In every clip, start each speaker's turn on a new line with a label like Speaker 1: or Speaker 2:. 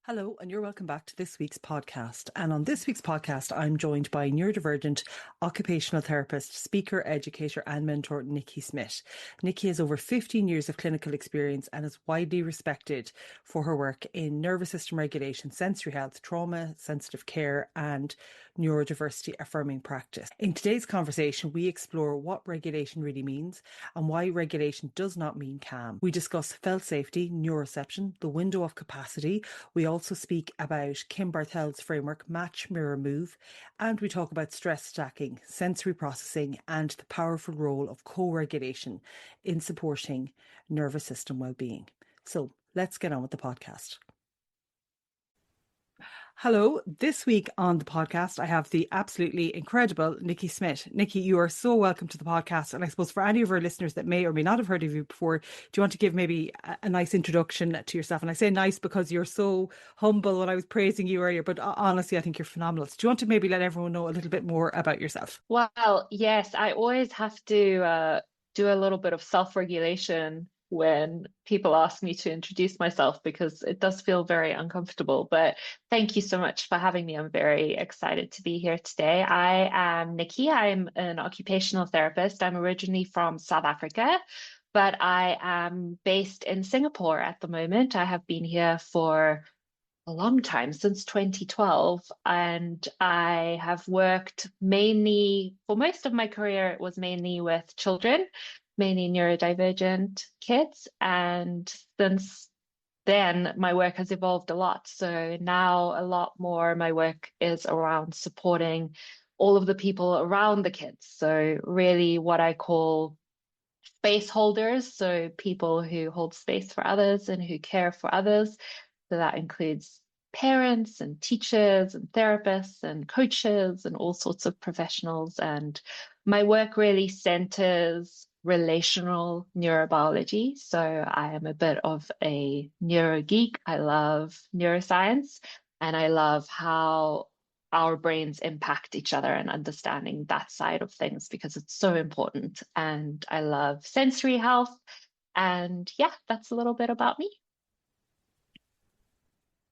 Speaker 1: Hello, and you're welcome back to this week's podcast. And on this week's podcast, I'm joined by Neurodivergent Occupational Therapist, speaker, educator, and mentor, Nikki Smit. Nikki has over 15 years of clinical experience and is widely respected for her work in nervous system regulation, sensory health, trauma, sensitive care, and neurodiversity affirming practice. In today's conversation, we explore what regulation really means and why regulation does not mean calm. We discuss felt safety, neuroception, the window of capacity. We also speak about Kim Barthel's framework, match, mirror, move, and we talk about stress stacking, sensory processing, and the powerful role of co-regulation in supporting nervous system well-being. So let's get on with the podcast. Hello, this week on the podcast, I have the absolutely incredible Nikki Smit. Nikki, you are so welcome to the podcast. And I suppose for any of our listeners that may or may not have heard of you before, do you want to give maybe a nice introduction to yourself? And I say nice because you're so humble when I was praising you earlier, but honestly, I think you're phenomenal. So do you want to maybe let everyone know a little bit more about yourself?
Speaker 2: Well, yes, I always have to do a little bit of self-regulation when people ask me to introduce myself because it does feel very uncomfortable. But thank you so much for having me. I'm very excited to be here today. I am Nikki. I'm an occupational therapist. I'm originally from South Africa, but I am based in Singapore at the moment. I have been here for a long time, since 2012, and I have worked mainly, for most of my career, it was mainly with children, mainly neurodivergent kids. And since then, my work has evolved a lot. So now a lot more my work is around supporting all of the people around the kids. So really what I call space holders, so people who hold space for others and who care for others. So that includes parents and teachers and therapists and coaches and all sorts of professionals. And my work really centers relational neurobiology. So I am a bit of a neuro geek. I love neuroscience and I love how our brains impact each other and understanding that side of things because it's so important. And I love sensory health. And yeah, that's a little bit about me.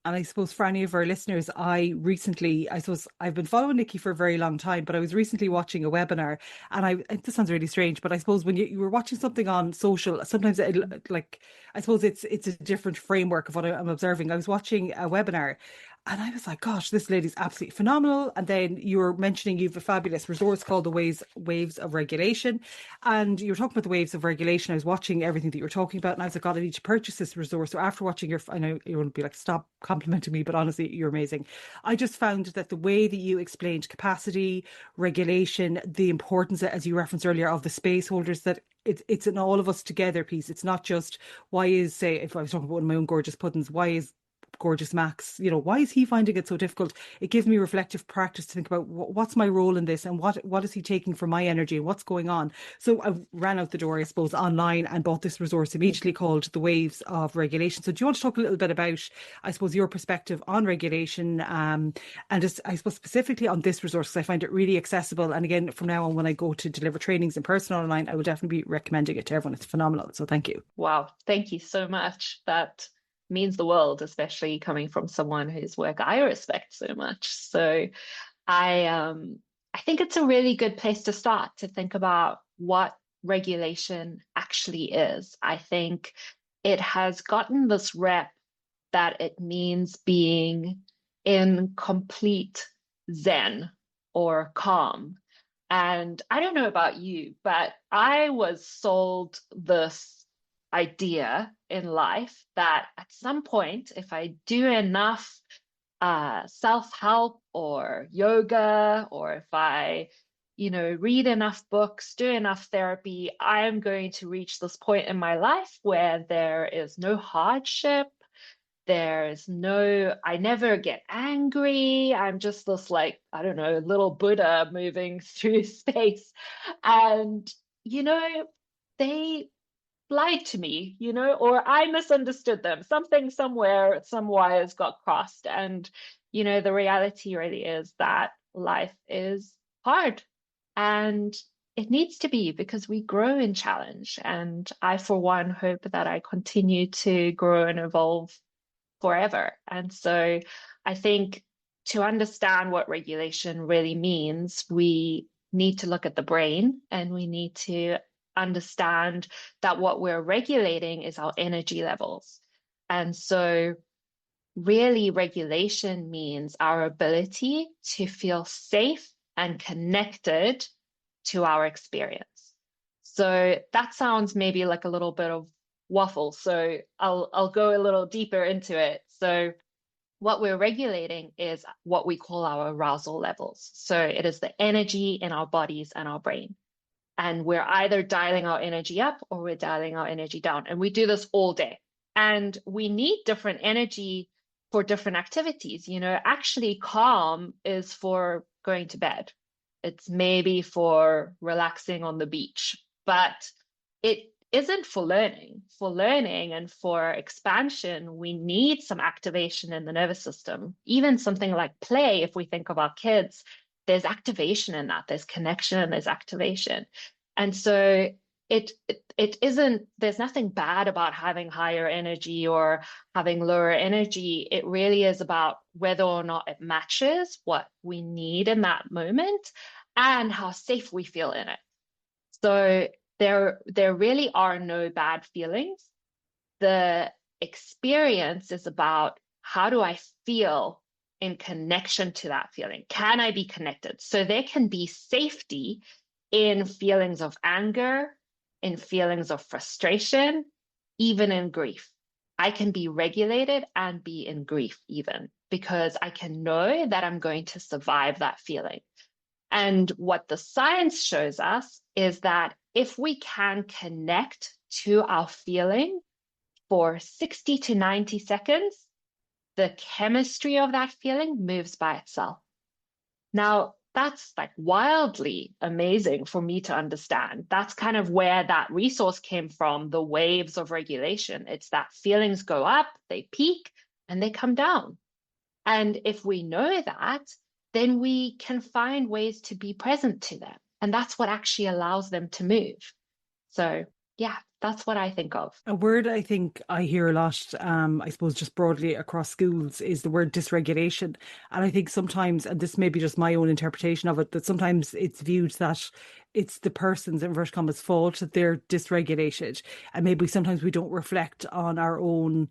Speaker 1: And I suppose for any of our listeners, I suppose I've been following Nikki for a very long time, but I was recently watching a webinar this sounds really strange, but I suppose when you were watching something on social, sometimes I suppose it's a different framework of what I'm observing. I was watching a webinar and I was like, gosh, this lady's absolutely phenomenal. And then you were mentioning you've a fabulous resource called the Waves of Regulation. And you were talking about the waves of regulation. I was watching everything that you were talking about and I was like, God, I need to purchase this resource. So after watching I know you wouldn't be like, stop complimenting me, but honestly, you're amazing. I just found that the way that you explained capacity, regulation, the importance, as you referenced earlier, of the space holders, that it's an all of us together piece. It's not just why is, say, if I was talking about one of my own gorgeous puddings, why is gorgeous Max, why is he finding it so difficult? It gives me reflective practice to think about what's my role in this and what is he taking for my energy and what's going on. So I ran out the door, I suppose, online and bought this resource immediately called The Waves of Regulation. So do you want to talk a little bit about, I suppose, your perspective on regulation and just, I suppose, specifically on this resource, because I find it really accessible. And again, from now on, when I go to deliver trainings in person or online, I will definitely be recommending it to everyone. It's phenomenal. So thank you.
Speaker 2: Wow. Thank you so much. That means the world, especially coming from someone whose work I respect so much. So I think it's a really good place to start to think about what regulation actually is. I think it has gotten this rep that it means being in complete zen or calm. And I don't know about you, but I was sold this idea in life that at some point, if I do enough self-help or yoga, or if I, read enough books, do enough therapy, I'm going to reach this point in my life where there is no hardship. I never get angry. I'm just this, like, I don't know, little Buddha moving through space. And, they lied to me, or I misunderstood them. Something somewhere, some wires got crossed. And, the reality really is that life is hard and it needs to be because we grow in challenge. And I, for one, hope that I continue to grow and evolve forever. And so I think to understand what regulation really means, we need to look at the brain, and we need to understand that what we're regulating is our energy levels. And so really, regulation means our ability to feel safe and connected to our experience. So that sounds maybe like a little bit of waffle. So I'll go a little deeper into it. So what we're regulating is what we call our arousal levels. So it is the energy in our bodies and our brain. And we're either dialing our energy up or we're dialing our energy down. And we do this all day. And we need different energy for different activities. You know, actually, calm is for going to bed. It's maybe for relaxing on the beach, but it isn't for learning. For learning and for expansion, we need some activation in the nervous system. Even something like play, if we think of our kids, there's activation in that. There's connection and there's activation. And so it isn't, there's nothing bad about having higher energy or having lower energy. It really is about whether or not it matches what we need in that moment and how safe we feel in it. So there really are no bad feelings. The experience is about, how do I feel in connection to that feeling? Can I be connected? So there can be safety in feelings of anger, in feelings of frustration, even in grief. I can be regulated and be in grief even, because I can know that I'm going to survive that feeling. And what the science shows us is that if we can connect to our feeling for 60 to 90 seconds, the chemistry of that feeling moves by itself. Now, that's like wildly amazing for me to understand. That's kind of where that resource came from, the waves of regulation. It's that feelings go up, they peak, and they come down. And if we know that, then we can find ways to be present to them. And that's what actually allows them to move. So yeah, that's what I think of.
Speaker 1: A word I think I hear a lot, I suppose just broadly across schools, is the word dysregulation. And I think sometimes, and this may be just my own interpretation of it, that sometimes it's viewed that it's the person's, inverted commas, fault that they're dysregulated. And maybe sometimes we don't reflect on our own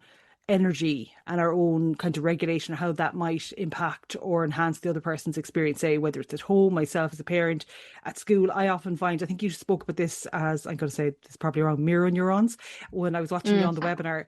Speaker 1: energy and our own kind of regulation, how that might impact or enhance the other person's experience, say whether it's at home, myself as a parent, at school. I often find, I think you spoke about this as, I'm going to say this probably around mirror neurons when I was watching you on the webinar.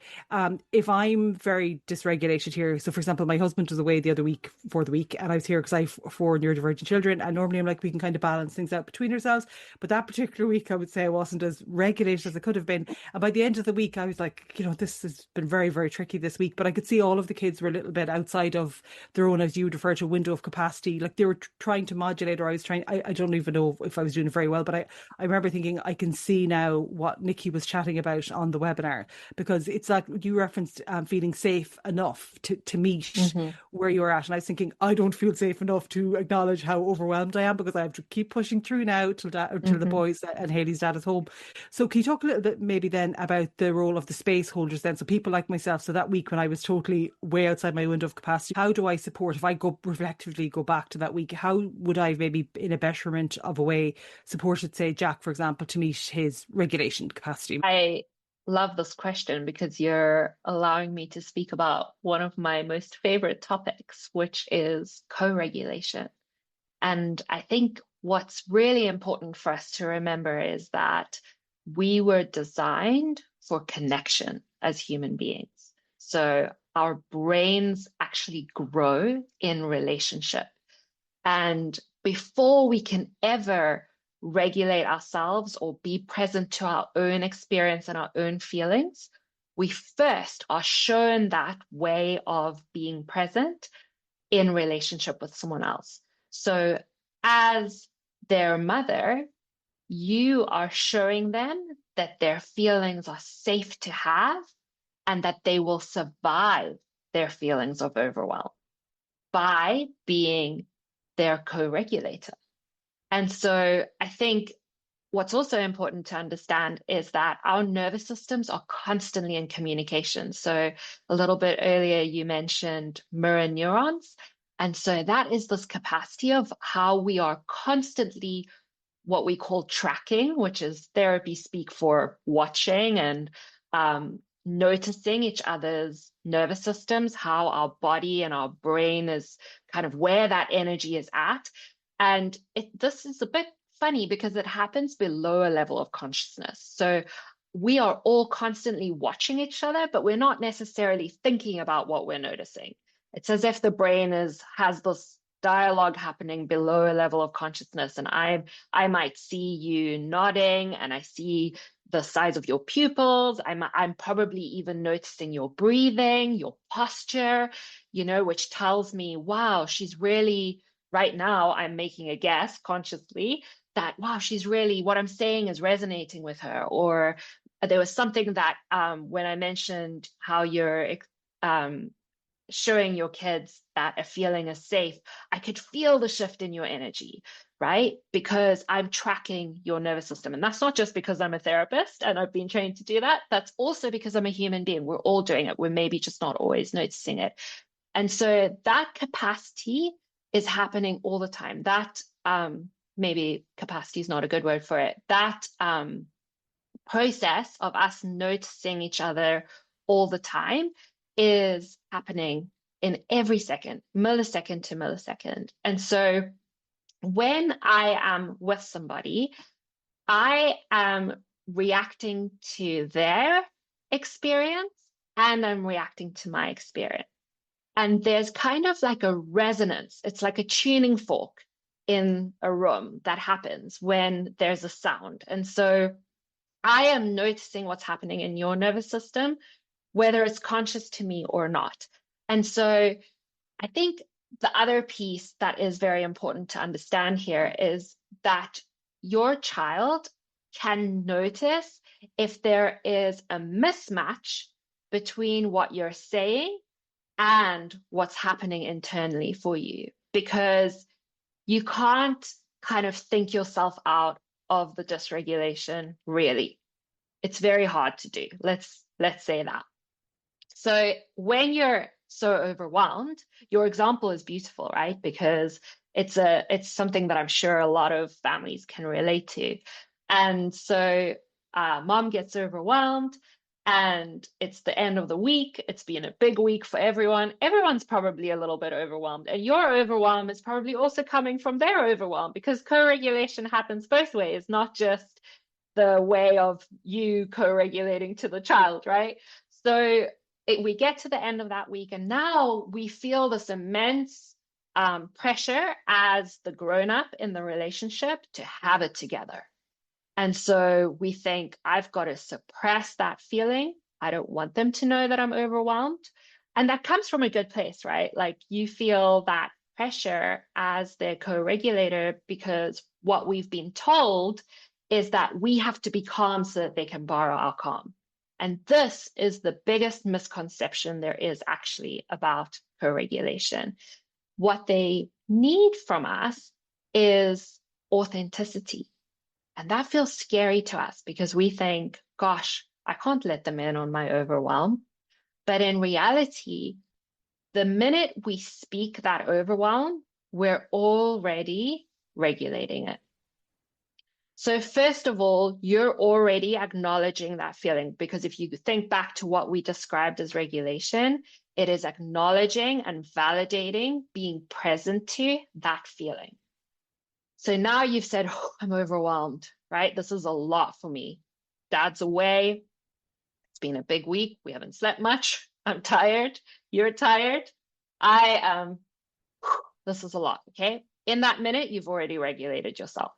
Speaker 1: If I'm very dysregulated here, so for example, my husband was away the other week for the week and I was here because I have 4 neurodivergent children, and normally I'm like, we can kind of balance things out between ourselves, but that particular week I would say I wasn't as regulated as I could have been. And by the end of the week I was like, you know, this has been very, very tricky this week, but I could see all of the kids were a little bit outside of their own, as you would refer to, window of capacity. Like they were trying to modulate, or I was trying, I don't even know if I was doing it very well, but I remember thinking, I can see now what Nikki was chatting about on the webinar, because it's like you referenced feeling safe enough to meet where you're at. And I was thinking, I don't feel safe enough to acknowledge how overwhelmed I am, because I have to keep pushing through now till the boys and Haley's dad is home. So can you talk a little bit maybe then about the role of the space holders then? So people like myself, so that week when I was totally way outside my window of capacity, how do I support, if I go reflectively go back to that week, how would I maybe in a betterment of a way supported, say, Jack, for example, to meet his regulation capacity?
Speaker 2: I love this question because you're allowing me to speak about one of my most favorite topics, which is co-regulation. And I think what's really important for us to remember is that we were designed for connection as human beings. So our brains actually grow in relationship. And before we can ever regulate ourselves or be present to our own experience and our own feelings, we first are shown that way of being present in relationship with someone else. So as their mother, you are showing them that their feelings are safe to have and that they will survive their feelings of overwhelm by being their co-regulator. And so I think what's also important to understand is that our nervous systems are constantly in communication. So a little bit earlier, you mentioned mirror neurons. And so that is this capacity of how we are constantly what we call tracking, which is therapy speak for watching and noticing each other's nervous systems, how our body and our brain is kind of where that energy is at. And this is a bit funny because it happens below a level of consciousness. So we are all constantly watching each other, but we're not necessarily thinking about what we're noticing. It's as if the brain has this dialogue happening below a level of consciousness. And I might see you nodding and I see the size of your pupils. I'm probably even noticing your breathing, your posture, which tells me, wow, she's really, right now, I'm making a guess consciously that, wow, she's really, what I'm saying is resonating with her. Or there was something that when I mentioned how you're showing your kids that a feeling is safe, I could feel the shift in your energy, right? Because I'm tracking your nervous system. And that's not just because I'm a therapist and I've been trained to do that. That's also because I'm a human being. We're all doing it. We're maybe just not always noticing it. And so that capacity is happening all the time. That maybe capacity is not a good word for it. That process of us noticing each other all the time is happening in every second, millisecond to millisecond. And so when I am with somebody, I am reacting to their experience and I'm reacting to my experience. And there's kind of like a resonance. It's like a tuning fork in a room that happens when there's a sound. And so I am noticing what's happening in your nervous system, whether it's conscious to me or not. And so I think the other piece that is very important to understand here is that your child can notice if there is a mismatch between what you're saying and what's happening internally for you, because you can't kind of think yourself out of the dysregulation, really. It's very hard to do. Let's say that. So when you're so overwhelmed, your example is beautiful, right? Because it's something that I'm sure a lot of families can relate to. And so mom gets overwhelmed and it's the end of the week. It's been a big week for everyone. Everyone's probably a little bit overwhelmed. And your overwhelm is probably also coming from their overwhelm, because co-regulation happens both ways, not just the way of you co-regulating to the child, right? So we get to the end of that week and now we feel this immense pressure as the grown-up in the relationship to have it together. And so we think, I've got to suppress that feeling. I don't want them to know that I'm overwhelmed. And that comes from a good place, right? Like you feel that pressure as their co-regulator because what we've been told is that we have to be calm so that they can borrow our calm. And this is the biggest misconception there is actually about co-regulation. What they need from us is authenticity. And that feels scary to us because we think, gosh, I can't let them in on my overwhelm. But in reality, the minute we speak that overwhelm, we're already regulating it. So first of all, you're already acknowledging that feeling, because if you think back to what we described as regulation, it is acknowledging and validating, being present to that feeling. So now you've said, oh, I'm overwhelmed, right? This is a lot for me. Dad's away. It's been a big week. We haven't slept much. I'm tired. You're tired. I am, this is a lot, okay? In that minute, you've already regulated yourself.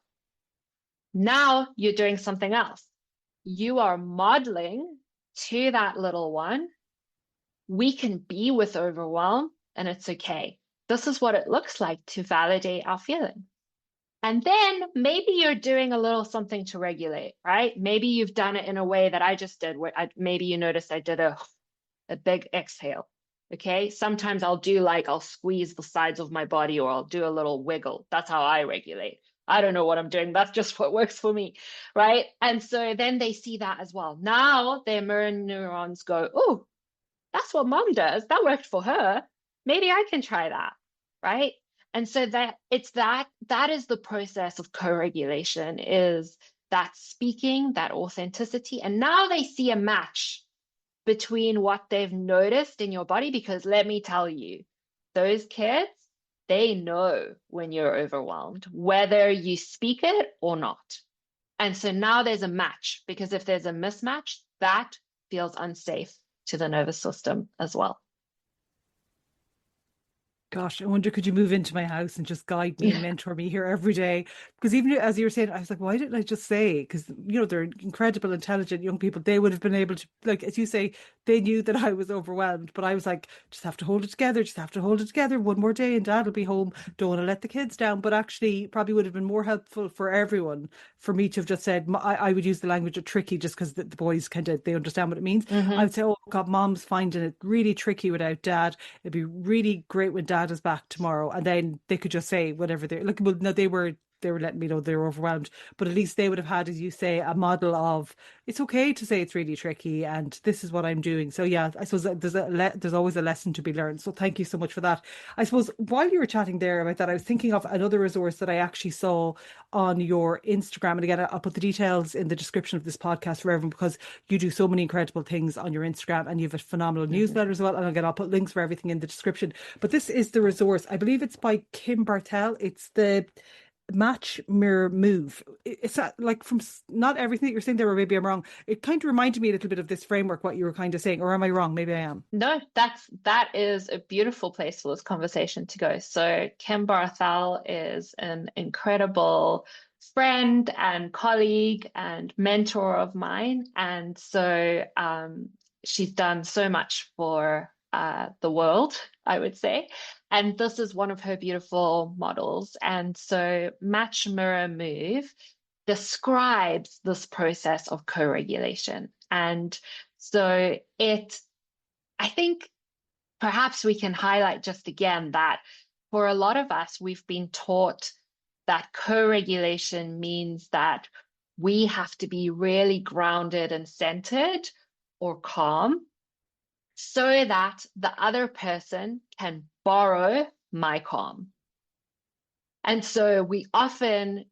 Speaker 2: Now you're doing something else. You are modeling to that little one, we can be with overwhelm and it's okay. This is what it looks like to validate our feelings. And then maybe you're doing a little something to regulate, right? Maybe you've done it in a way that I just did, where maybe you noticed I did a big exhale, okay? Sometimes I'll squeeze the sides of my body or I'll do a little wiggle. That's how I regulate. I don't know what I'm doing. That's just what works for me, right? And so then they see that as well. Now their mirror neurons go, oh, that's what mom does. That worked for her. Maybe I can try that, right? And so that is the process of co-regulation, is that speaking, that authenticity. And now they see a match between what they've noticed in your body, because let me tell you, those kids, they know when you're overwhelmed, whether you speak it or not. And so now there's a match, because if there's a mismatch, that feels unsafe to the nervous system as well.
Speaker 1: Gosh, I wonder, could you move into my house and just guide me and mentor me here every day? Because even as you were saying, I was like, why didn't I just say? Because, they're incredible, intelligent young people. They would have been able to, like, as you say, they knew that I was overwhelmed. But I was like, just have to hold it together, just have to hold it together. One more day and dad will be home. Don't want to let the kids down. But actually, probably would have been more helpful for everyone for me to have just said, I would use the language of tricky, just because the boys they understand what it means. I would say, oh, God, mom's finding it really tricky without dad. It'd be really great when dad is back tomorrow, and then they could just say whatever they're like. Well, no, they were letting me know they were overwhelmed, but at least they would have had, as you say, a model of it's okay to say it's really tricky and this is what I'm doing. So yeah, I suppose there's always a lesson to be learned. So thank you so much for that. I suppose while you were chatting there about that, I was thinking of another resource that I actually saw on your Instagram, and again, I'll put the details in the description of this podcast for everyone, because you do so many incredible things on your Instagram and you have a phenomenal newsletter as well. And again, I'll put links for everything in the description. But this is the resource. I believe it's by Kim Bartel. It's the Match Mirror Move. It's like, from not everything that you're saying there, or maybe I'm wrong. It kind of reminded me a little bit of this framework, what you were kind of saying, or am I wrong? Maybe I am.
Speaker 2: No, that is a beautiful place for this conversation to go. So Kim Barthel is an incredible friend and colleague and mentor of mine. And so she's done so much for the world, I would say. And this is one of her beautiful models. And so Match Mirror Move describes this process of co-regulation. And so I think perhaps we can highlight just again that for a lot of us, we've been taught that co-regulation means that we have to be really grounded and centered or calm, so that the other person can borrow my calm. And so we often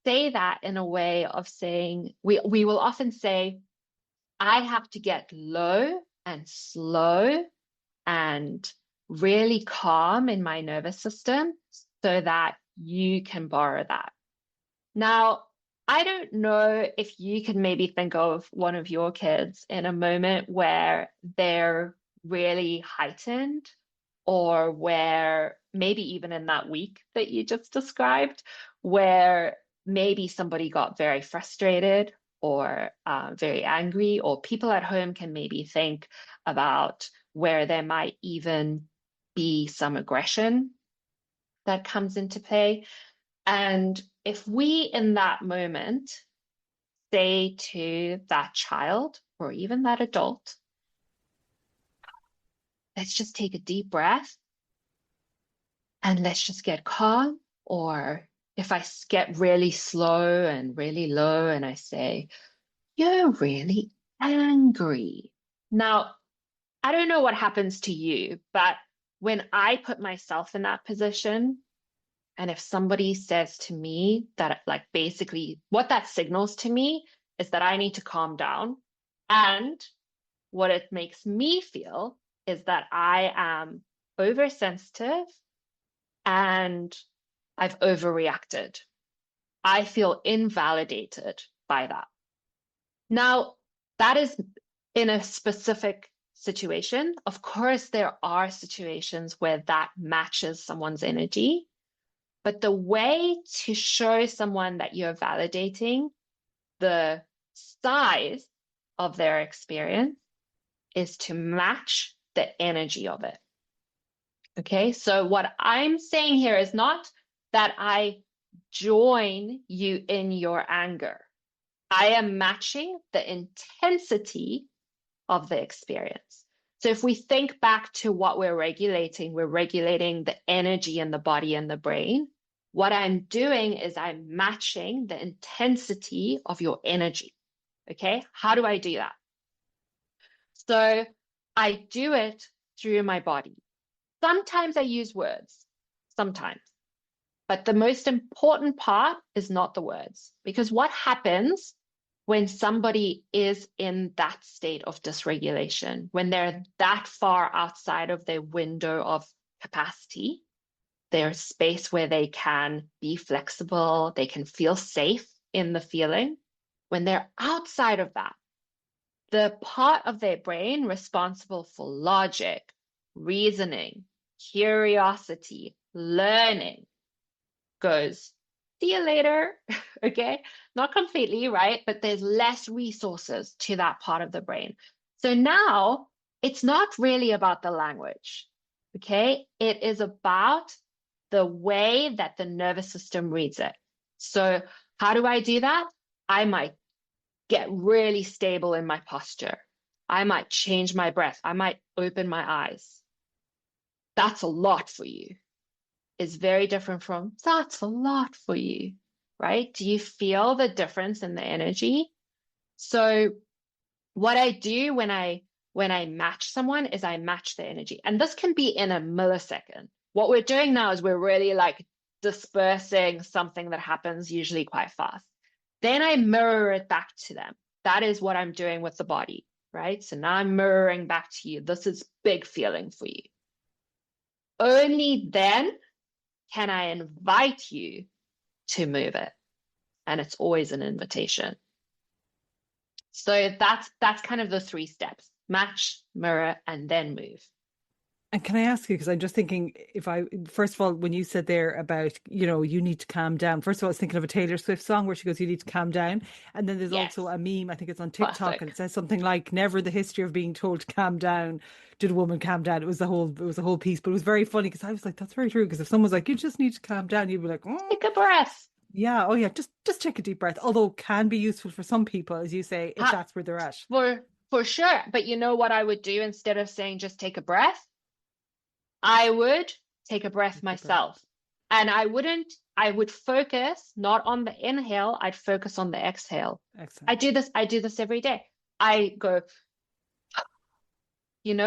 Speaker 2: say that in a way of saying, we will often say, I have to get low and slow and really calm in my nervous system so that you can borrow that. Now, I don't know if you can maybe think of one of your kids in a moment where they're really heightened, or where maybe even in that week that you just described, where maybe somebody got very frustrated or very angry, or people at home can maybe think about where there might even be some aggression that comes into play. And if we in that moment say to that child or even that adult, let's just take a deep breath and let's just get calm. Or if I get really slow and really low and I say, you're really angry. Now, I don't know what happens to you, but when I put myself in that position, and if somebody says to me that, like, basically what that signals to me is that I need to calm down. And what it makes me feel is that I am oversensitive and I've overreacted. I feel invalidated by that. Now, that is in a specific situation. Of course, there are situations where that matches someone's energy. But the way to show someone that you're validating the size of their experience is to match the energy of it. Okay, so what I'm saying here is not that I join you in your anger. I am matching the intensity of the experience. So if we think back to what we're regulating the energy in the body and the brain. What I'm doing is I'm matching the intensity of your energy. Okay, how do I do that? So I do it through my body. Sometimes I use words, sometimes. But the most important part is not the words, because what happens when somebody is in that state of dysregulation, when they're that far outside of their window of capacity, their space where they can be flexible, they can feel safe in the feeling. When they're outside of that, the part of their brain responsible for logic, reasoning, curiosity, learning goes, see you later. Okay. Not completely, right? But there's less resources to that part of the brain. So now it's not really about the language. Okay. It is about the way that the nervous system reads it. So how do I do that? I might get really stable in my posture. I might change my breath. I might open my eyes. That's a lot for you. Is very different from that's a lot for you, right? Do you feel the difference in the energy? So what I do when I match someone is I match the energy. And this can be in a millisecond. What we're doing now is we're really like dispersing something that happens usually quite fast. Then I mirror it back to them. That is what I'm doing with the body, right? So now I'm mirroring back to you. This is big feeling for you. Only then can I invite you to move it? And it's always an invitation. So that's kind of the 3 steps: match, mirror, and then move.
Speaker 1: And can I ask you, because I'm just thinking, first of all, when you said there about, you need to calm down, first of all, I was thinking of a Taylor Swift song where she goes, you need to calm down. And then there's
Speaker 2: Yes,
Speaker 1: also a meme, I think it's on TikTok,
Speaker 2: classic.
Speaker 1: and it says something like, never in the history of being told to calm down did a woman calm down. It was a whole piece, but it was very funny because I was like, that's very true. Because if someone's like, you just need to calm down, you'd be like,
Speaker 2: Take a breath.
Speaker 1: yeah, oh yeah, just take a deep breath. Although can be useful for some people, as you say, if that's where they're at.
Speaker 2: For sure. But you know what I would do instead of saying just take a breath? I would take a breath myself. And I would focus not on the inhale, I'd focus on the exhale.
Speaker 1: Excellent.
Speaker 2: I do this every day. I go, we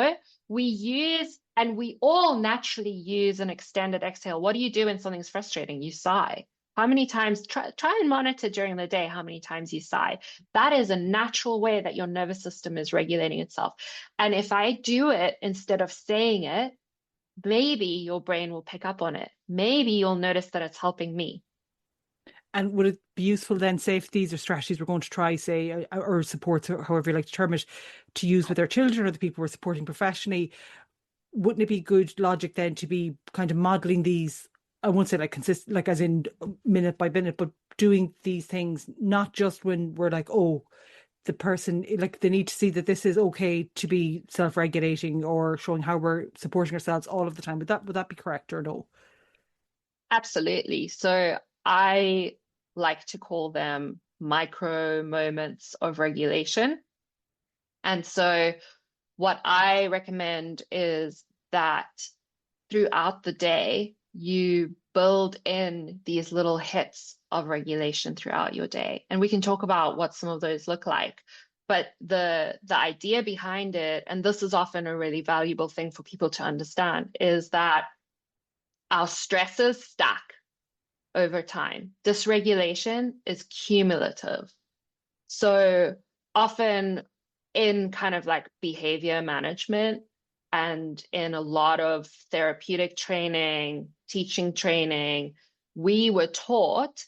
Speaker 2: all naturally use an extended exhale. What do you do when something's frustrating? You sigh. How many times, try and monitor during the day how many times you sigh. That is a natural way that your nervous system is regulating itself. And if I do it instead of saying it, maybe your brain will pick up on it. Maybe you'll notice that it's helping me.
Speaker 1: And would it be useful then, say, if these are strategies we're going to try, say, or supports, or however you like to term it, to use with our children or the people we're supporting professionally, wouldn't it be good logic then to be kind of modeling these? I won't say like consistent, like as in minute by minute, but doing these things not just when we're like, oh, the person, like they need to see that this is okay to be self-regulating or showing how we're supporting ourselves all of the time. Would that be correct or no?
Speaker 2: Absolutely. So I like to call them micro moments of regulation. And so what I recommend is that throughout the day, you build in these little hits of regulation throughout your day. And we can talk about what some of those look like. But the idea behind it, and this is often a really valuable thing for people to understand, is that our stresses stack over time. Dysregulation is cumulative. So often in kind of like behavior management and in a lot of therapeutic training, teaching training, we were taught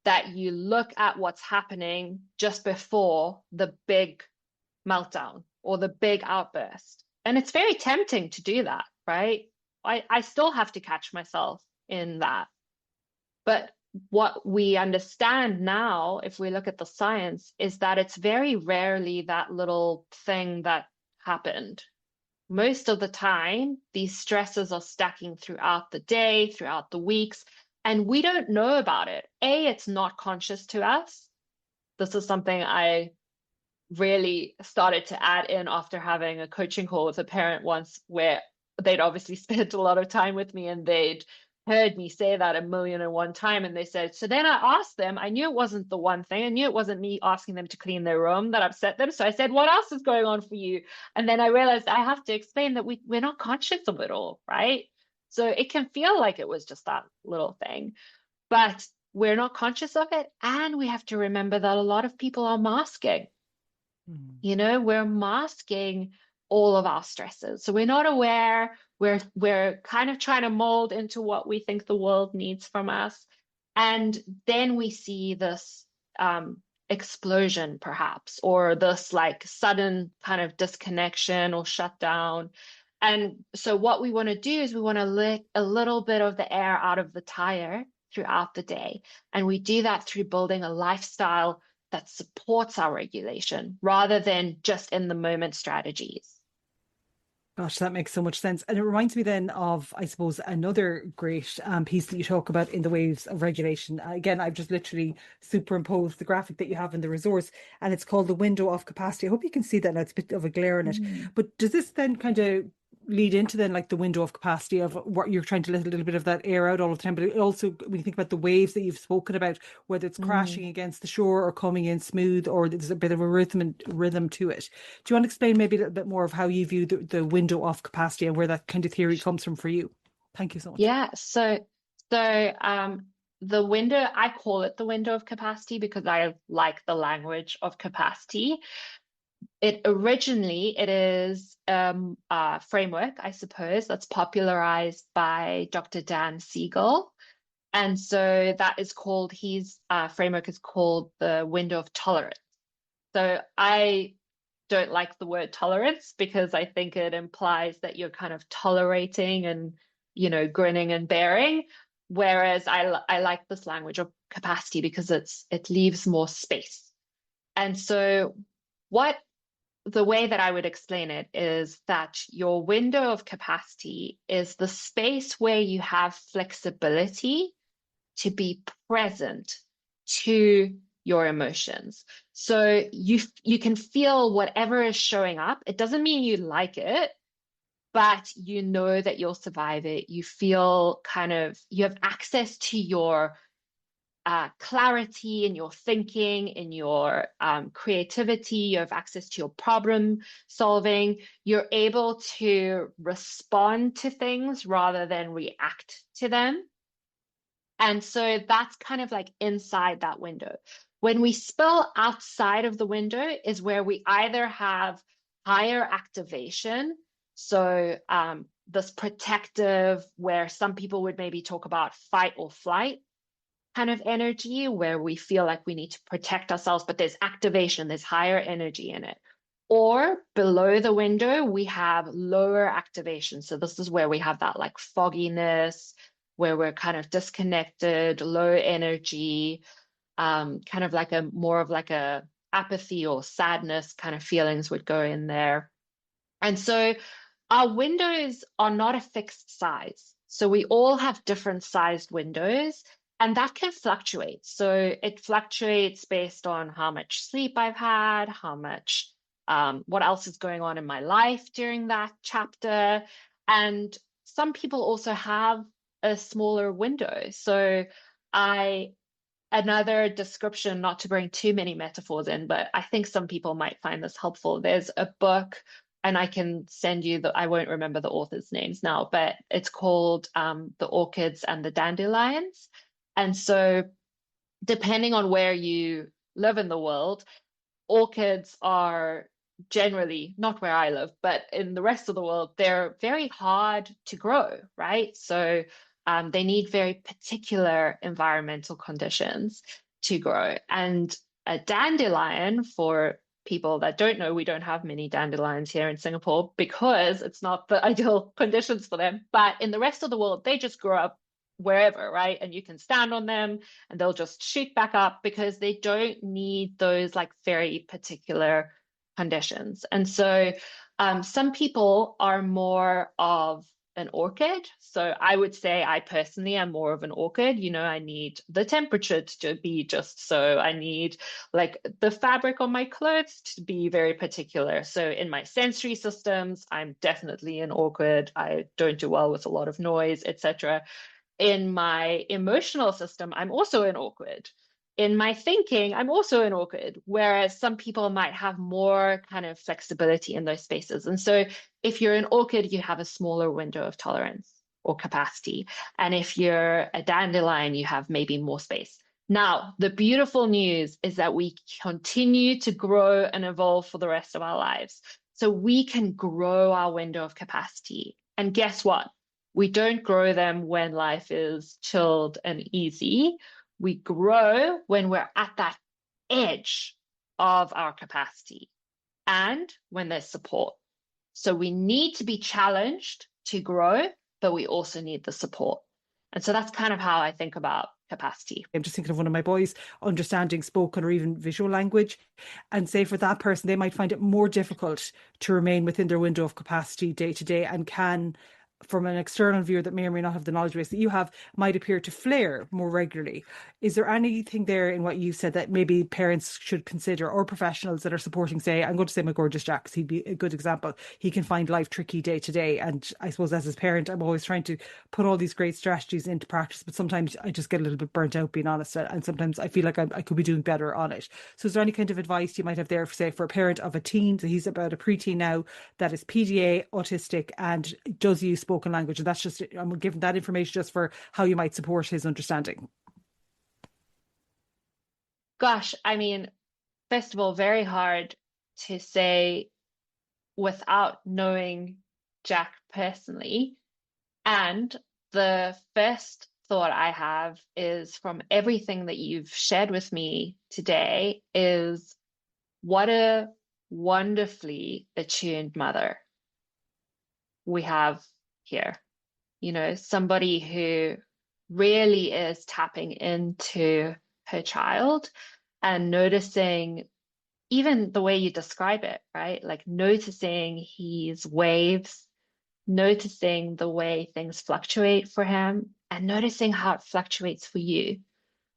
Speaker 2: that you look at what's happening just before the big meltdown or the big outburst. And it's very tempting to do that, right? I still have to catch myself in that. But what we understand now, if we look at the science, is that it's very rarely that little thing that happened. Most of the time, these stresses are stacking throughout the day, throughout the weeks, and we don't know about it. It's not conscious to us. This is something I really started to add in after having a coaching call with a parent once where they'd obviously spent a lot of time with me and they'd heard me say that 1,000,001 times. And they said, so then I asked them, I knew it wasn't the one thing. I knew it wasn't me asking them to clean their room that upset them. So I said, what else is going on for you? And then I realized I have to explain that we're not conscious of it all, right? So it can feel like it was just that little thing, but we're not conscious of it. And we have to remember that a lot of people are masking. We're masking all of our stresses. So we're not aware. We're kind of trying to mold into what we think the world needs from us. And then we see this explosion, perhaps, or this like sudden kind of disconnection or shutdown. And so what we want to do is we want to let a little bit of the air out of the tire throughout the day. And we do that through building a lifestyle that supports our regulation rather than just in the moment strategies.
Speaker 1: Gosh, that makes so much sense. And it reminds me then of, I suppose, another great piece that you talk about in the waves of regulation. Again, I've just literally superimposed the graphic that you have in the resource, and it's called the window of capacity. I hope you can see that now. It's a bit of a glare in it. But does this then kind of lead into then like the window of capacity of what you're trying to let a little bit of that air out all the time? But it also, when you think about the waves that you've spoken about, whether it's crashing against the shore or coming in smooth, or there's a bit of a rhythm to it. Do you want to explain maybe a little bit more of how you view the window of capacity and where that kind of theory comes from for you? Thank you so much.
Speaker 2: Yeah, so the window, I call it the window of capacity because I like the language of capacity. It is a framework, I suppose, that's popularized by Dr. Dan Siegel. And so his framework is called the window of tolerance. So I don't like the word tolerance because I think it implies that you're kind of tolerating and, grinning and bearing. Whereas I like this language of capacity because it leaves more space. And so the way that I would explain it is that your window of capacity is the space where you have flexibility to be present to your emotions. So you can feel whatever is showing up. It doesn't mean you like it, but you know that you'll survive it. You feel you have access to your clarity in your thinking, in your creativity. You have access to your problem solving. You're able to respond to things rather than react to them. And so that's kind of like inside that window. When we spill outside of the window is where we either have higher activation. So this protective, where some people would maybe talk about fight or flight kind of energy, where we feel like we need to protect ourselves, but there's activation, there's higher energy in it. Or below the window, we have lower activation. So this is where we have that like fogginess, where we're kind of disconnected, low energy, kind of like more of like a apathy or sadness kind of feelings would go in there. And so our windows are not a fixed size. So we all have different sized windows, and that can fluctuate. So it fluctuates based on how much sleep I've had, how much, what else is going on in my life during that chapter. And some people also have a smaller window. So another description, not to bring too many metaphors in, but I think some people might find this helpful. There's a book, and I can send you I won't remember the author's names now, but it's called The Orchids and the Dandelions. And so depending on where you live in the world, orchids are generally, not where I live, but in the rest of the world, they're very hard to grow, right? So they need very particular environmental conditions to grow. And a dandelion, for people that don't know, we don't have many dandelions here in Singapore because it's not the ideal conditions for them. But in the rest of the world, they just grow up wherever, right? And you can stand on them and they'll just shoot back up because they don't need those like very particular conditions. And so some people are more of an orchid. So I would say I personally am more of an orchid. I need the temperature to be just so. I need like the fabric on my clothes to be very particular. So in my sensory systems, I'm definitely an orchid. I don't do well with a lot of noise, etc. In my emotional system, I'm also an awkward. In my thinking, I'm also an awkward, whereas some people might have more kind of flexibility in those spaces. And so if you're an orchid, you have a smaller window of tolerance or capacity. And if you're a dandelion, you have maybe more space. Now, the beautiful news is that we continue to grow and evolve for the rest of our lives. So we can grow our window of capacity. And guess what? We don't grow them when life is chilled and easy. We grow when we're at that edge of our capacity and when there's support. So we need to be challenged to grow, but we also need the support. And so that's kind of how I think about capacity.
Speaker 1: I'm just thinking of one of my boys understanding spoken or even visual language. And say for that person, they might find it more difficult to remain within their window of capacity day to day, and can, from an external viewer that may or may not have the knowledge base that you have, might appear to flare more regularly. Is there anything there in what you said that maybe parents should consider, or professionals that are supporting, say, I'm going to say my gorgeous Jack, because he'd be a good example. He can find life tricky day to day. And I suppose as his parent, I'm always trying to put all these great strategies into practice, but sometimes I just get a little bit burnt out, being honest. And sometimes I feel like I could be doing better on it. So is there any kind of advice you might have there, for, say, for a parent of a teen, so he's about a preteen now, that is PDA, autistic, and does use spoken language? And that's just, I'm giving that information just for how you might support his understanding.
Speaker 2: Gosh, I mean, first of all, very hard to say without knowing Jack personally. And the first thought I have is, from everything that you've shared with me today, is what a wonderfully attuned mother we have here. You know, somebody who really is tapping into her child and noticing even the way you describe it, right? Like noticing his waves, noticing the way things fluctuate for him, and noticing how it fluctuates for you.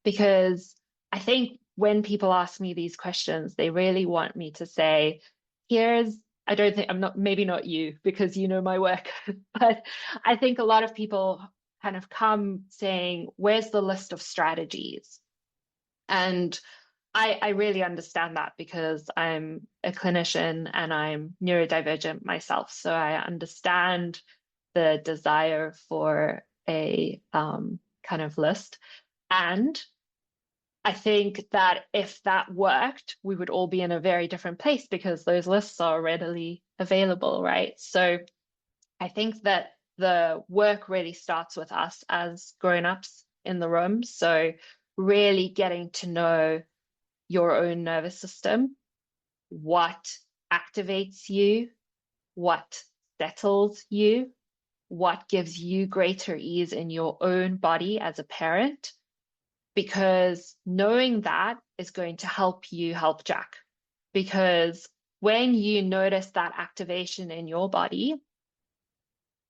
Speaker 2: Because I think when people ask me these questions, they really want me to say, I don't think, I'm not, maybe not you, because you know my work, but I think a lot of people kind of come saying, where's the list of strategies? And I really understand that, because I'm a clinician and I'm neurodivergent myself. So I understand the desire for a kind of list. And I think that if that worked, we would all be in a very different place, because those lists are readily available, right? So I think that the work really starts with us as grown-ups in the room. So really getting to know your own nervous system, what activates you, what settles you, what gives you greater ease in your own body as a parent, because knowing that is going to help you help Jack. Because when you notice that activation in your body,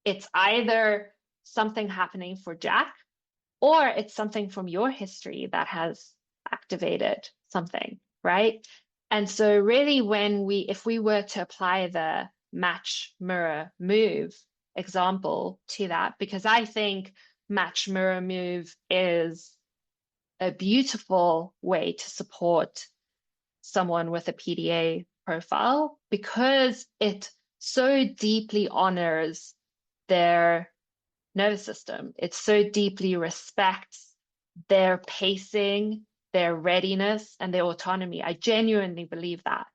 Speaker 2: it's either something happening for Jack, or it's something from your history that has activated something, right? And so really, if we were to apply the match, mirror, move example to that, because I think match, mirror, move is a beautiful way to support someone with a PDA profile, because it so deeply honors their nervous system. It so deeply respects their pacing, their readiness, and their autonomy. I genuinely believe that.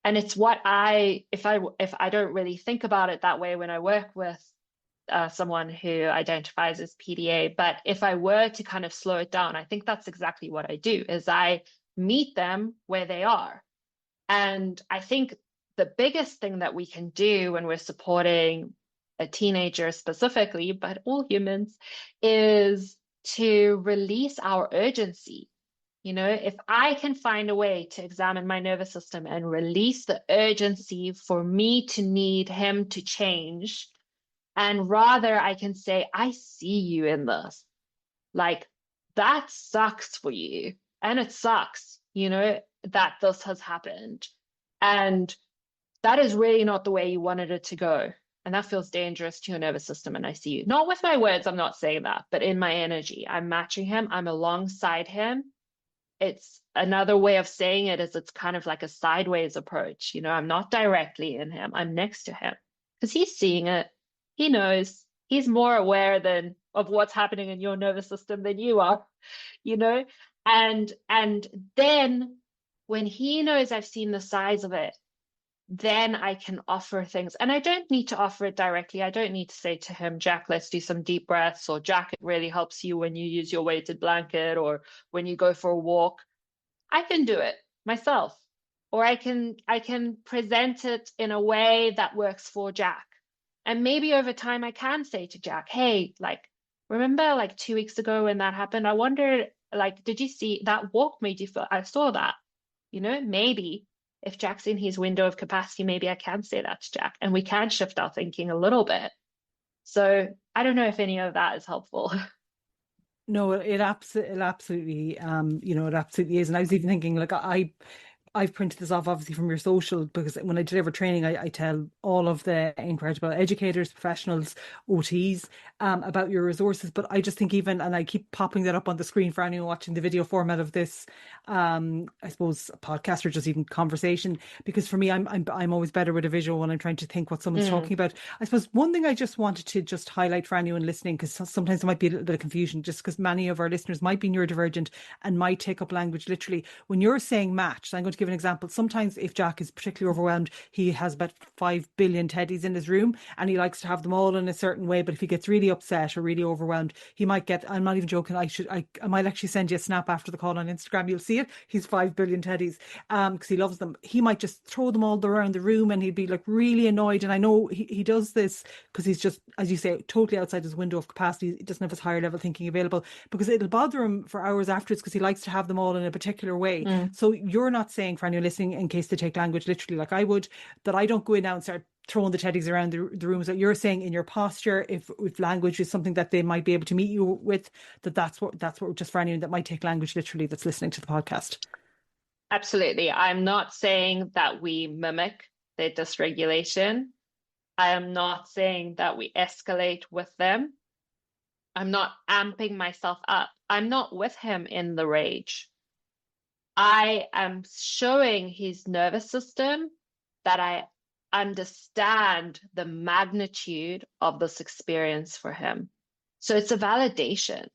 Speaker 2: And it's what if I don't really think about it that way when I work with someone who identifies as PDA, but if I were to kind of slow it down, I think that's exactly what I do, is I meet them where they are. And I think the biggest thing that we can do when we're supporting a teenager specifically, but all humans, is to release our urgency. You know, if I can find a way to examine my nervous system and release the urgency for me to need him to change, and rather I can say, I see you in this. Like, that sucks for you. And it sucks, you know, that this has happened. And that is really not the way you wanted it to go. and that feels dangerous to your nervous system, and I see you. Not with my words, I'm not saying that, but in my energy, I'm matching him, I'm alongside him. It's another way of saying it is it's kind of like a sideways approach. I'm not directly in him, I'm next to him because he's seeing it. He knows, he's more aware of what's happening in your nervous system than you are, and then when he knows I've seen the size of it, then I can offer things. And I don't need to offer it directly. I don't need to say to him, Jack, let's do some deep breaths, or Jack, it really helps you when you use your weighted blanket, or when you go for a walk. I can do it myself, or I can present it in a way that works for Jack. And maybe over time I can say to Jack, hey, remember 2 weeks ago when that happened? I wondered, did you see that walk made you feel? I saw that, maybe if Jack's in his window of capacity, maybe I can say that to Jack, and we can shift our thinking a little bit. So I don't know if any of that is helpful.
Speaker 1: No, it absolutely, it absolutely is. And I was even thinking, I've printed this off obviously from your social, because when I deliver training, I tell all of the incredible educators, professionals, OTs about your resources. But I just think even, and I keep popping that up on the screen for anyone watching the video format of this, I suppose, podcast or just even conversation, because for me, I'm always better with a visual when I'm trying to think what someone's talking about. I suppose one thing I just wanted to just highlight for anyone listening, because sometimes there might be a little bit of confusion, just because many of our listeners might be neurodivergent and might take up language literally. When you're saying match, I'm going to give an example. Sometimes if Jack is particularly overwhelmed, he has about 5 billion teddies in his room and he likes to have them all in a certain way. But if he gets really upset or really overwhelmed, he might get, I'm not even joking, I might actually send you a snap after the call on Instagram. You'll see it. He's 5 billion teddies because he loves them. He might just throw them all around the room and he'd be really annoyed. And I know he does this because he's just, as you say, totally outside his window of capacity. He doesn't have his higher level thinking available, because it'll bother him for hours afterwards because he likes to have them all in a particular way. So you're not saying, for anyone listening, in case they take language literally like I would, that I don't go in now and start throwing the teddies around the rooms. That you're saying in your posture, if language is something that they might be able to meet you with, that's what just for anyone that might take language literally that's listening to the podcast.
Speaker 2: Absolutely. I'm not saying that we mimic their dysregulation. I am not saying that we escalate with them. I'm not amping myself up. I'm not with him in the rage. I am showing his nervous system that I understand the magnitude of this experience for him. So it's a validation.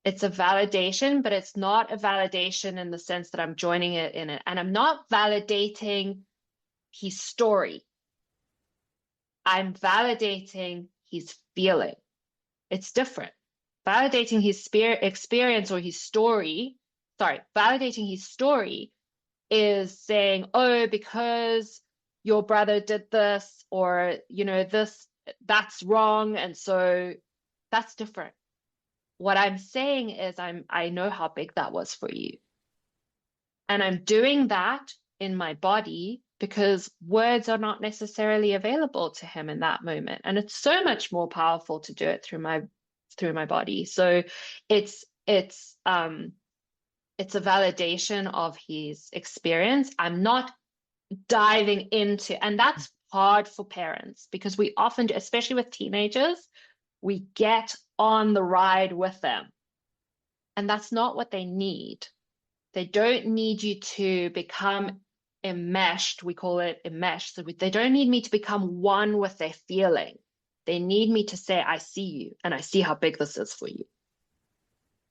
Speaker 2: It's a validation, but it's not a validation in the sense that I'm joining it in it. And I'm not validating his story. I'm validating his feeling. It's different. Validating his experience or his story, validating his story is saying, oh, because your brother did this, or, that's wrong. And so that's different. What I'm saying is I know how big that was for you. And I'm doing that in my body because words are not necessarily available to him in that moment. And it's so much more powerful to do it through my body. So it's a validation of his experience. I'm not diving into, and that's hard for parents because we often do, especially with teenagers, we get on the ride with them. And that's not what they need. They don't need you to become enmeshed. We call it enmeshed. So they don't need me to become one with their feeling. They need me to say, I see you and I see how big this is for you.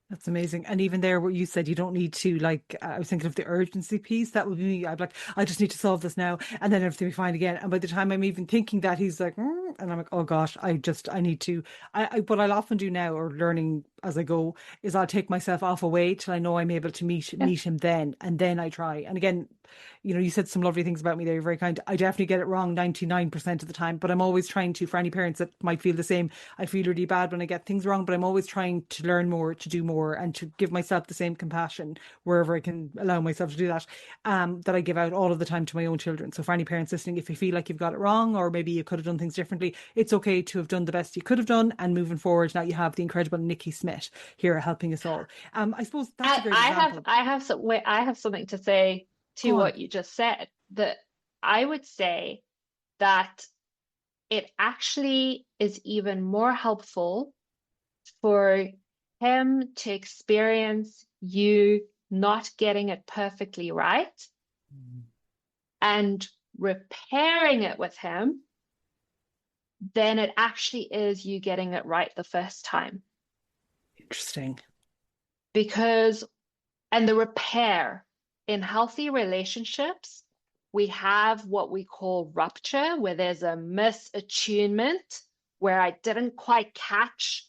Speaker 1: That's amazing. And even there, what you said, you don't need to, I was thinking of the urgency piece. That would be me. I'd be like, I just need to solve this now. And then everything will be fine again. And by the time I'm even thinking that, he's like, and I'm like, oh gosh, I need to, what I'll often do now, or learning as I go, is I'll take myself off away till I know I'm able to meet him then. And then I try. And again, you said some lovely things about me there. You're very kind. I definitely get it wrong 99% of the time, but I'm always trying to, for any parents that might feel the same, I feel really bad when I get things wrong, but I'm always trying to learn more, to do more, and to give myself the same compassion wherever I can allow myself to do that, that I give out all of the time to my own children. So for any parents listening, if you feel like you've got it wrong, or maybe you could have done things differently, it's okay to have done the best you could have done. And moving forward, now you have the incredible Nikki Smit here helping us all. I suppose that's a great example.
Speaker 2: I have something to say to what you just said, that I would say that it actually is even more helpful for him to experience you not getting it perfectly right and repairing it with him than it actually is you getting it right the first time.
Speaker 1: Interesting.
Speaker 2: Because, and the repair in healthy relationships, we have what we call rupture, where there's a misattunement, where I didn't quite catch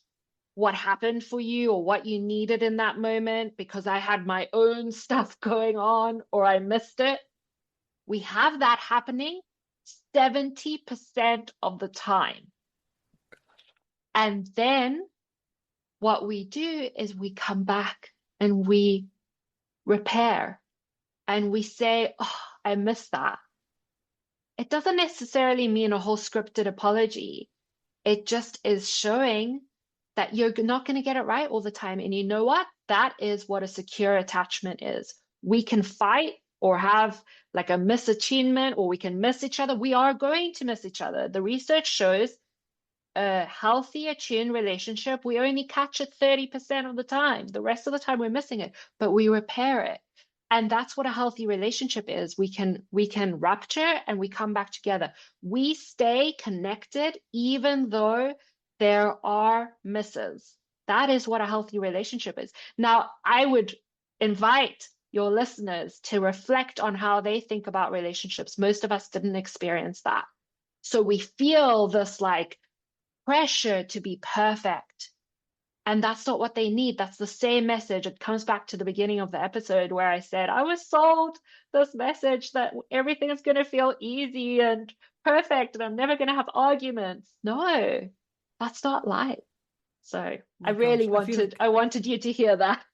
Speaker 2: what happened for you or what you needed in that moment because I had my own stuff going on or I missed it. We have that happening 70% of the time. And then what we do is we come back and we repair and we say, oh, I missed that. It doesn't necessarily mean a whole scripted apology. It just is showing that you're not going to get it right all the time. And you know what? That is what a secure attachment is. We can fight or have like a misattunement, or we can miss each other. We are going to miss each other. The research shows a healthy attuned relationship, we only catch it 30% of the time. The rest of the time we're missing it, but we repair it. And that's what a healthy relationship is. We can rupture and we come back together. We stay connected even though there are misses. That is what a healthy relationship is. Now, I would invite your listeners to reflect on how they think about relationships. Most of us didn't experience that. So we feel this like pressure to be perfect. And that's not what they need. That's the same message. It comes back to the beginning of the episode where I said, I was sold this message that everything is going to feel easy and perfect and I'm never going to have arguments. No, that's not life. So I really wanted you to hear that.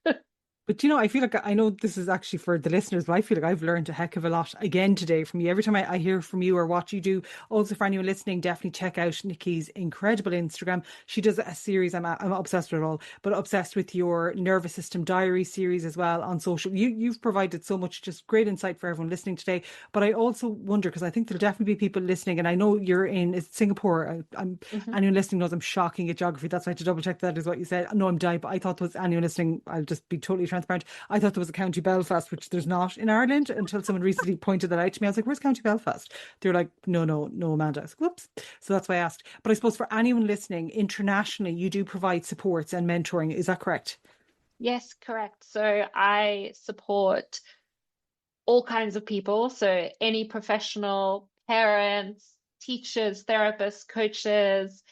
Speaker 1: But you know, I feel like I know this is actually for the listeners, but I feel like I've learned a heck of a lot again today from you. Every time I hear from you or what you do. Also, for anyone listening, definitely check out Nikki's incredible Instagram. She does a series. I'm obsessed with it all, but obsessed with your nervous system diary series as well on social. You've provided so much, just great insight for everyone listening today. But I also wonder, because I think there'll definitely be people listening, and I know you're in Singapore. Anyone listening knows I'm shocking at geography. That's why I had to double check that is what you said. No, I'm dying, but I thought there was anyone listening. I'll just be totally transparent. I thought there was a County Belfast, which there's not in Ireland, until someone recently pointed that out to me. I was like, where's County Belfast? They're like, no, Amanda. I was like, whoops. So that's why I asked. But I suppose for anyone listening internationally, you do provide supports and mentoring. Is that correct?
Speaker 2: Yes, correct. So I support all kinds of people. So any professional, parents, teachers, therapists, coaches,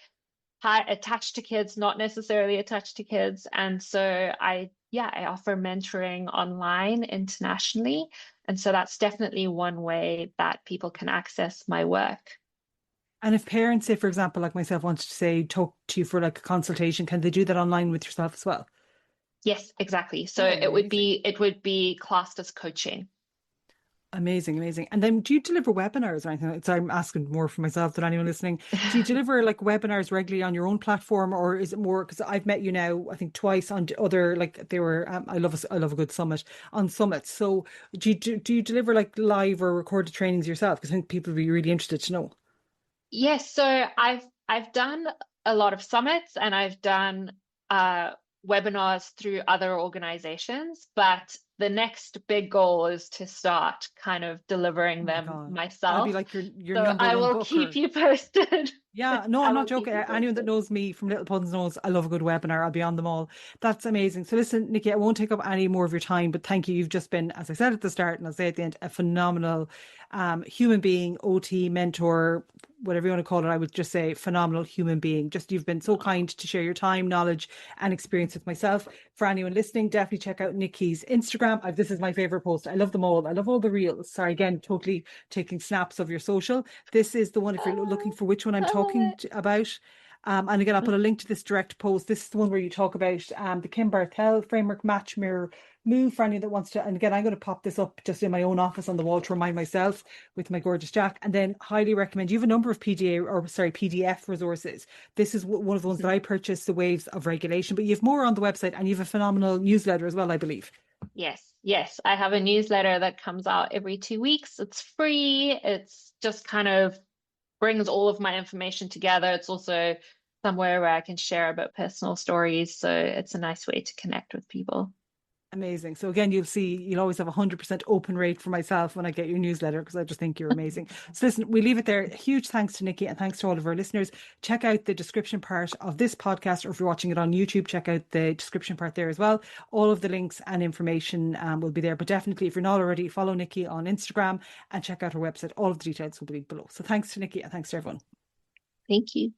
Speaker 2: attached to kids, not necessarily attached to kids. And so I offer mentoring online internationally. And so that's definitely one way that people can access my work.
Speaker 1: And if parents, say, for example, like myself, wanted to say, talk to you for like a consultation, can they do that online with yourself as well?
Speaker 2: Yes, exactly. So it would be classed as coaching.
Speaker 1: Amazing. And then do you deliver webinars or anything? So I'm asking more for myself than anyone listening. Do you deliver like webinars regularly on your own platform, or is it more, because I've met you now, I think twice on other, like they were, I love a good summit on summits. So do you deliver like live or recorded trainings yourself? Because I think people would be really interested to know.
Speaker 2: Yes, so I've done a lot of summits and I've done webinars through other organizations, but the next big goal is to start kind of delivering
Speaker 1: Oh my
Speaker 2: them
Speaker 1: God. I'll be
Speaker 2: myself.
Speaker 1: like your
Speaker 2: So
Speaker 1: number
Speaker 2: I
Speaker 1: one
Speaker 2: will keep
Speaker 1: booker.
Speaker 2: you posted.
Speaker 1: Yeah, no,
Speaker 2: I
Speaker 1: I'm not
Speaker 2: will keep
Speaker 1: joking.
Speaker 2: you
Speaker 1: Anyone that
Speaker 2: posted.
Speaker 1: knows me from Little Puns knows I love a good webinar. I'll be on them all. That's amazing. So listen, Nikki, I won't take up any more of your time, but thank you. You've just been, as I said at the start and I'll say at the end, a phenomenal human being, OT, mentor, whatever you want to call it. I would just say phenomenal human being. Just you've been so kind to share your time, knowledge and experience with myself. For anyone listening, definitely check out Nikki's Instagram. This is my favorite post. I love them all. I love all the reels. Sorry, again, totally taking snaps of your social. This is the one, if you're looking for which one I'm
Speaker 2: I love
Speaker 1: talking
Speaker 2: it.
Speaker 1: about. And again, I'll put a link to this direct post. This is the one where you talk about the Kim Barthel framework, match, mirror, move, for anyone that wants to. And again, I'm going to pop this up just in my own office on the wall to remind myself with my gorgeous Jack. And then highly recommend, you have a number of PDF resources. This is one of the ones that I purchased, The Waves of Regulation, but you have more on the website and you have a phenomenal newsletter as well, I believe.
Speaker 2: Yes. I have a newsletter that comes out every 2 weeks. It's free. It's just kind of brings all of my information together. It's also somewhere where I can share about personal stories. So it's a nice way to connect with people.
Speaker 1: Amazing. So again, you'll always have 100% open rate for myself when I get your newsletter, because I just think you're amazing. So listen, we leave it there. Huge thanks to Nikki, and thanks to all of our listeners. Check out the description part of this podcast, or if you're watching it on YouTube, check out the description part there as well. All of the links and information will be there. But definitely, if you're not already, follow Nikki on Instagram and check out her website. All of the details will be below. So thanks to Nikki, and thanks to everyone.
Speaker 2: Thank you.